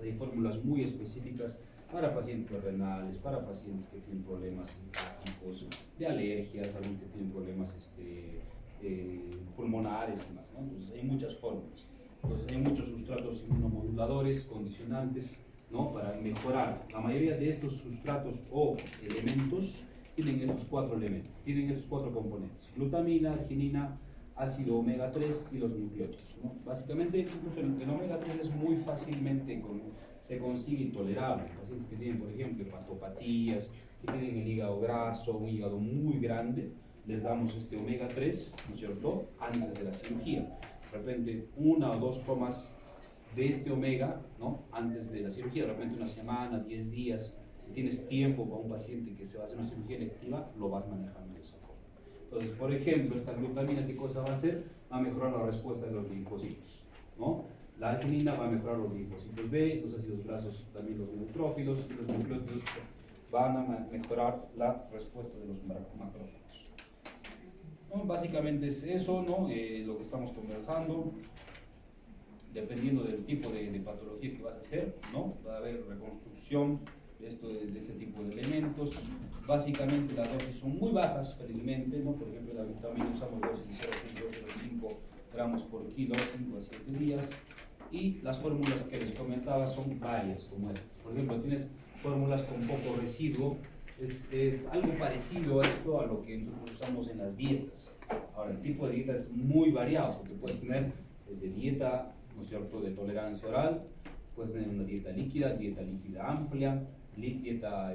Hay fórmulas muy específicas para pacientes renales, para pacientes que tienen problemas hepáticos, de alergias, algunos que tienen problemas pulmonares y más, ¿no? Entonces hay muchas fórmulas. Entonces hay muchos sustratos inmunomoduladores, condicionantes, ¿no? Para mejorar. La mayoría de estos sustratos o elementos tienen estos 4 elementos, tienen estos 4 componentes: glutamina, arginina, ácido omega 3 y los nucleótidos, ¿no? Básicamente, incluso el omega 3 es muy fácilmente se consigue tolerable. Pacientes que tienen, por ejemplo, hepatopatías, que tienen el hígado graso, un hígado muy grande, les damos este omega 3, ¿no es cierto?, antes de la cirugía. De repente, 1 o 2 tomas de este omega, ¿no?, antes de la cirugía, de repente una semana, 10 días. Si tienes tiempo para un paciente que se va a hacer una cirugía electiva, lo vas manejando de esa forma. Entonces, por ejemplo, esta glutamina, ¿qué cosa va a hacer? Va a mejorar la respuesta de los linfocitos, ¿no? La arginina va a mejorar los linfocitos B, los ácidos grasos también los neutrófilos, y los nucleótidos van a mejorar la respuesta de los macrófagos. ¿No? Básicamente es eso, ¿no? Lo que estamos conversando. Dependiendo del tipo de patología que vas a hacer, ¿no? Va a haber reconstrucción de este tipo de elementos. Básicamente las dosis son muy bajas, felizmente, ¿no? Por ejemplo, la glutamina usamos dosis de 0.205 gramos por kilo, 5 a 7 días. Y las fórmulas que les comentaba son varias, como estas. Por ejemplo, tienes fórmulas con poco residuo. Es algo parecido a esto a lo que nosotros usamos en las dietas. Ahora, el tipo de dieta es muy variado, porque puedes tener desde dieta, ¿no es cierto?, de tolerancia oral, puedes tener una dieta líquida amplia, dieta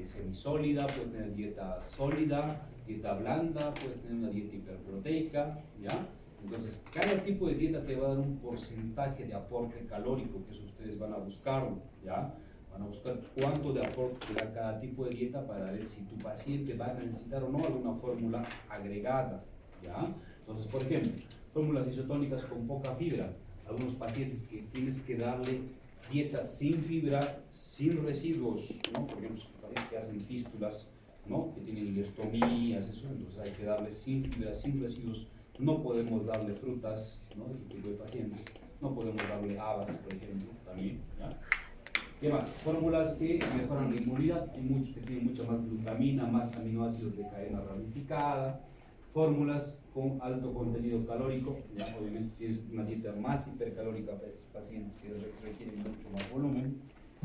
semisólida, puedes tener dieta sólida, dieta blanda, puedes tener una dieta hiperproteica, ¿ya? Entonces, cada tipo de dieta te va a dar un porcentaje de aporte calórico, que eso ustedes van a buscarlo, ¿ya? Van a buscar cuánto de aporte te da cada tipo de dieta para ver si tu paciente va a necesitar o no alguna fórmula agregada, ¿ya? Entonces, por ejemplo, fórmulas isotónicas con poca fibra. Algunos pacientes que tienes que darle dieta sin fibra, sin residuos, ¿no? Por ejemplo, pacientes que hacen fístulas, ¿no? Que tienen ileostomías, eso, entonces hay que darle sin fibra, sin residuos. No podemos darle frutas, ¿no? De este tipo de pacientes. No podemos darle habas, por ejemplo, también, ¿ya? ¿Qué más? Fórmulas que mejoran la inmunidad. Hay muchos que tienen mucha más glutamina, más aminoácidos de cadena ramificada. Fórmulas con alto contenido calórico, ya obviamente es una dieta más hipercalórica para estos pacientes que requieren mucho más volumen.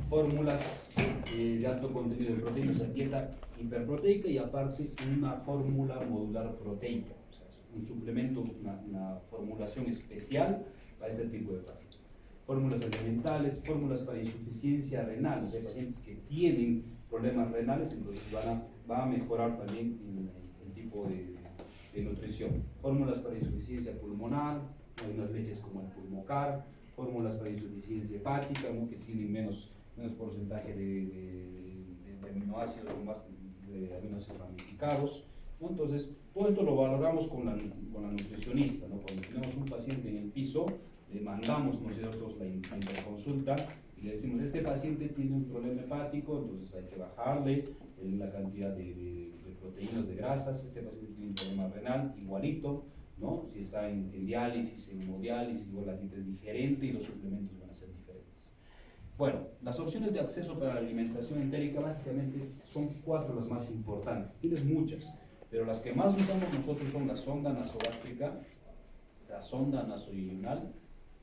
Fórmulas de alto contenido de proteínas, o sea, dieta hiperproteica y aparte una fórmula modular proteica, o sea, un suplemento, una formulación especial para este tipo de pacientes. Fórmulas alimentales, fórmulas para insuficiencia renal, o sea, pacientes que tienen problemas renales, entonces va a mejorar también el tipo de nutrición. Fórmulas para insuficiencia pulmonar, hay unas leches como el Pulmocar, fórmulas para insuficiencia hepática, ¿no? Que tienen menos porcentaje de aminoácidos o más de aminoácidos ramificados, ¿no? Entonces, todo esto lo valoramos con la nutricionista, ¿no? Cuando tenemos un paciente en el piso, le mandamos nosotros la interconsulta y le decimos, este paciente tiene un problema hepático, entonces hay que bajarle la cantidad de proteínas, de grasas, este paciente tiene un problema renal, igualito, ¿no? Si está en diálisis, en hemodiálisis, igual la dieta es diferente y los suplementos van a ser diferentes. Bueno, las opciones de acceso para la alimentación entérica básicamente son 4 las más importantes. Tienes muchas, pero las que más usamos nosotros son la sonda nasogástrica, la sonda nasoyeyunal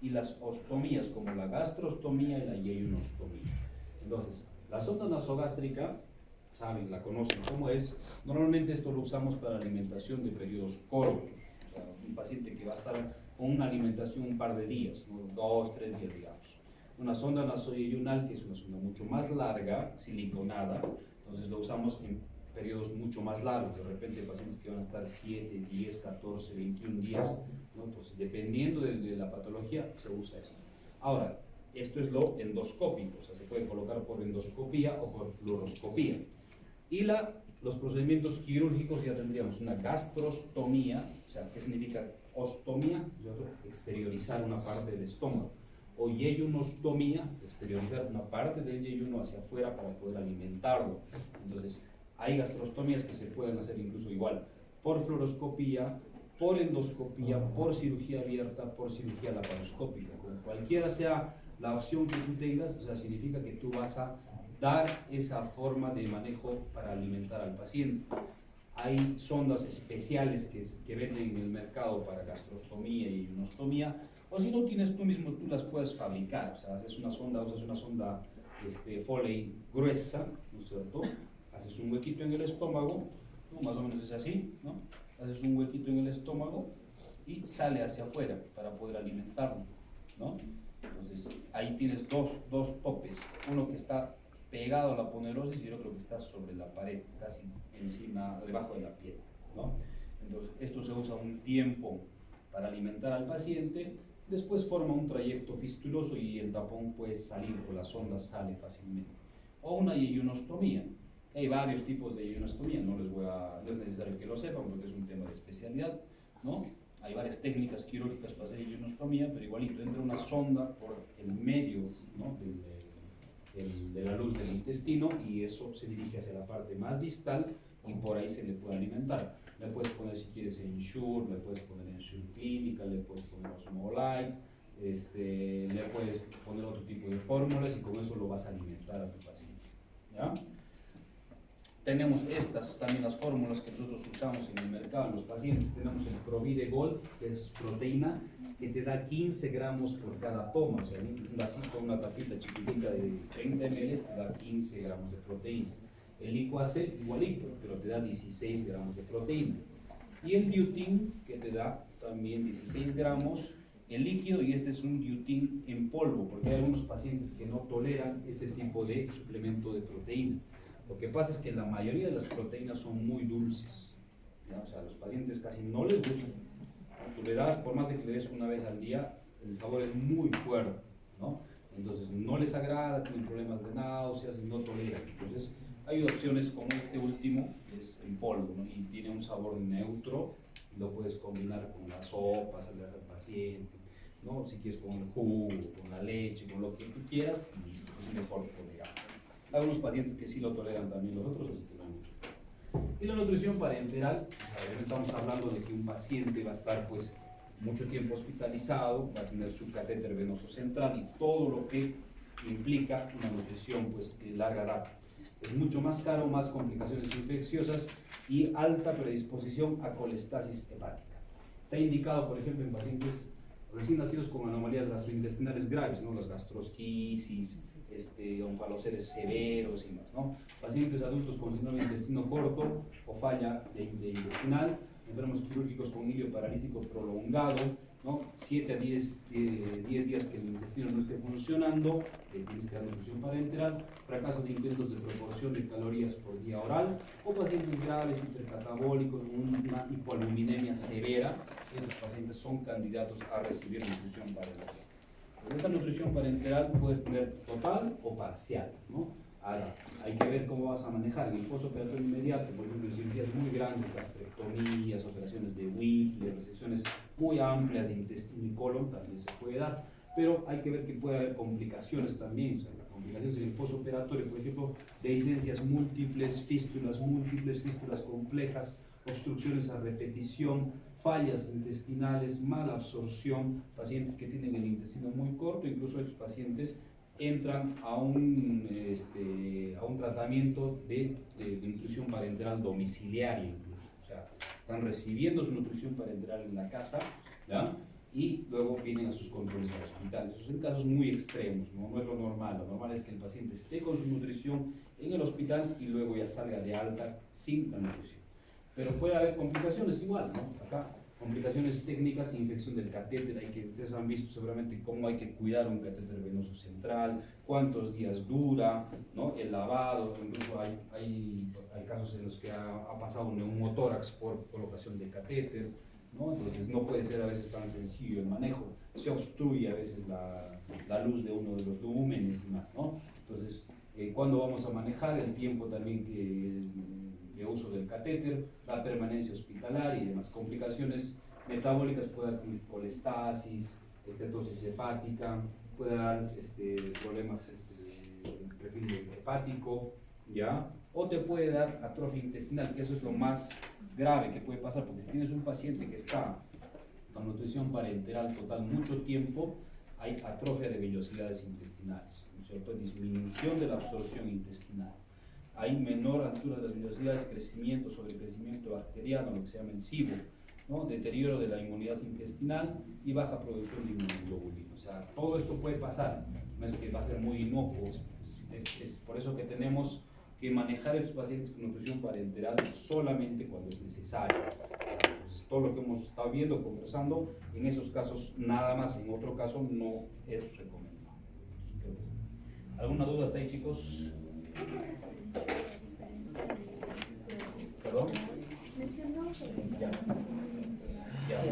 y las ostomías, como la gastrostomía y la yeyunostomía. Entonces, la sonda nasogástrica, saben, la conocen cómo es. Normalmente esto lo usamos para alimentación de periodos cortos, o sea, un paciente que va a estar con una alimentación un par de días, ¿no? 2, 3 días, digamos. Una sonda nasoyeyunal, que es una sonda mucho más larga, siliconada, entonces lo usamos en periodos mucho más largos, de repente pacientes que van a estar 7, 10, 14, 21 días, ¿no? Entonces dependiendo de la patología se usa eso. Ahora, esto es lo endoscópico, o sea, se puede colocar por endoscopía o por fluoroscopía. Y los procedimientos quirúrgicos ya tendríamos una gastrostomía, o sea, ¿qué significa ostomía? Exteriorizar una parte del estómago. O yeyunostomía, exteriorizar una parte del yeyuno hacia afuera para poder alimentarlo. Entonces, hay gastrostomías que se pueden hacer incluso igual por fluoroscopía, por endoscopía, por cirugía abierta, por cirugía laparoscópica. Cualquiera sea la opción que tú tengas, o sea, significa que tú vas a dar esa forma de manejo para alimentar al paciente. Hay sondas especiales que venden en el mercado para gastrostomía y yeyunostomía, o si no tienes tú mismo, tú las puedes fabricar. O sea, usas una sonda Foley gruesa, ¿no es cierto? Haces un huequito en el estómago, ¿no? Más o menos es así, ¿no? Haces un huequito en el estómago y sale hacia afuera para poder alimentarlo, ¿no? Entonces, ahí tienes dos topes, uno que está pegado a la aponerosis y el otro que está sobre la pared, casi encima, debajo de la piel, ¿no? Entonces, esto se usa un tiempo para alimentar al paciente, después forma un trayecto fistuloso y el tapón puede salir o la sonda sale fácilmente. O una yeyunostomía. Hay varios tipos de yeyunostomía, no es necesario que lo sepan porque es un tema de especialidad, ¿no? Hay varias técnicas quirúrgicas para hacer yeyunostomía, pero igualito entra una sonda por el medio, ¿no? de la luz del intestino y eso se dirige hacia la parte más distal y por ahí se le puede alimentar. Le puedes poner, si quieres, Ensure, le puedes poner Ensure Clínica, le puedes poner Osmolite, le puedes poner otro tipo de fórmulas y con eso lo vas a alimentar a tu paciente, ¿ya? Tenemos estas también las fórmulas que nosotros usamos en el mercado en los pacientes. Tenemos el Provide Gold, que es proteína, que te da 15 gramos por cada toma. O sea, un vasito, una tapita chiquitita de 30 ml te da 15 gramos de proteína. El Licuacel igualito, pero te da 16 gramos de proteína. Y el Biotin, que te da también 16 gramos en líquido y este es un biotin en polvo, porque hay algunos pacientes que no toleran este tipo de suplemento de proteína. Lo que pasa es que la mayoría de las proteínas son muy dulces, ¿ya? O sea, a los pacientes casi no les gusta. Tú le das, por más de que le des una vez al día, el sabor es muy fuerte, ¿no? Entonces no les agrada, tienen problemas de náuseas y no toleran. Entonces hay opciones como este último, que es en polvo, ¿no? Y tiene un sabor neutro, y lo puedes combinar con la sopa, se le das al paciente, ¿no? Si quieres con el jugo, con la leche, con lo que tú quieras, y es mejor tolerable. Hay algunos pacientes que sí lo toleran también los otros, así que no hay mucho. Y la nutrición parenteral, estamos hablando de que un paciente va a estar pues mucho tiempo hospitalizado, va a tener su catéter venoso central y todo lo que implica una nutrición pues de larga data. Es mucho más caro, más complicaciones infecciosas y alta predisposición a colestasis hepática. Está indicado, por ejemplo, en pacientes recién nacidos con anomalías gastrointestinales graves, ¿no? Las gastrosquisis, oncaloceres severos y más, ¿no? Pacientes adultos con síndrome de intestino corto o falla de intestinal, enfermos quirúrgicos con hilio paralítico prolongado, ¿no? 7 a 10 días que el intestino no esté funcionando, tienes que dar nutrición parenteral, fracaso de intentos de proporción de calorías por día oral, o pacientes graves hipercatabólicos con una hipoaluminemia severa. Estos pacientes son candidatos a recibir nutrición parenteral. Esta nutrición parenteral puedes tener total o parcial, ¿no? Ahora, hay que ver cómo vas a manejar en el postoperatorio inmediato, por ejemplo, en cirugías muy grandes, gastrectomías, operaciones de Whipple, resecciones muy amplias de intestino y colon, también se puede dar, pero hay que ver que puede haber complicaciones también, o sea, complicaciones en el postoperatorio, por ejemplo, dehiscencias múltiples, fístulas complejas, obstrucciones a repetición, fallas intestinales, mala absorción, pacientes que tienen el intestino muy corto, incluso estos pacientes entran a un tratamiento de nutrición parenteral domiciliaria incluso, o sea, están recibiendo su nutrición parenteral en la casa, ¿ya? Y luego vienen a sus controles al hospital. Esos son casos muy extremos, ¿no? No es lo normal es que el paciente esté con su nutrición en el hospital y luego ya salga de alta sin la nutrición. Pero puede haber complicaciones igual, ¿no? Acá, complicaciones técnicas, infección del catéter, ustedes han visto seguramente cómo hay que cuidar un catéter venoso central, cuántos días dura, ¿no? El lavado, incluso hay casos en los que ha pasado un neumotórax por colocación de catéter, ¿no? Entonces no puede ser a veces tan sencillo el manejo, se obstruye a veces la luz de uno de los lúmenes y más, ¿no? Entonces, ¿cuándo vamos a manejar? El tiempo también de uso del catéter, la permanencia hospitalaria y demás complicaciones metabólicas, puede dar colestasis, estetosis hepática, puede dar problemas de perfil hepático, ¿ya? O te puede dar atrofia intestinal, que eso es lo más grave que puede pasar, porque si tienes un paciente que está con nutrición parenteral total mucho tiempo, hay atrofia de vellosidades intestinales, ¿no es cierto? Disminución de la absorción intestinal. Hay menor altura de las vellosidades, sobrecrecimiento bacteriano, lo que se llama el SIBO, ¿no? Deterioro de la inmunidad intestinal y baja producción de inmunoglobulina. O sea, todo esto puede pasar, no es que va a ser muy inocuo, es por eso que tenemos que manejar a estos pacientes con nutrición parenteral solamente cuando es necesario. Entonces, todo lo que hemos estado viendo, conversando, en esos casos nada más, en otro caso no es recomendable. ¿Alguna duda hasta ahí, chicos? ¿Perdón? Mencionó sobre Ya.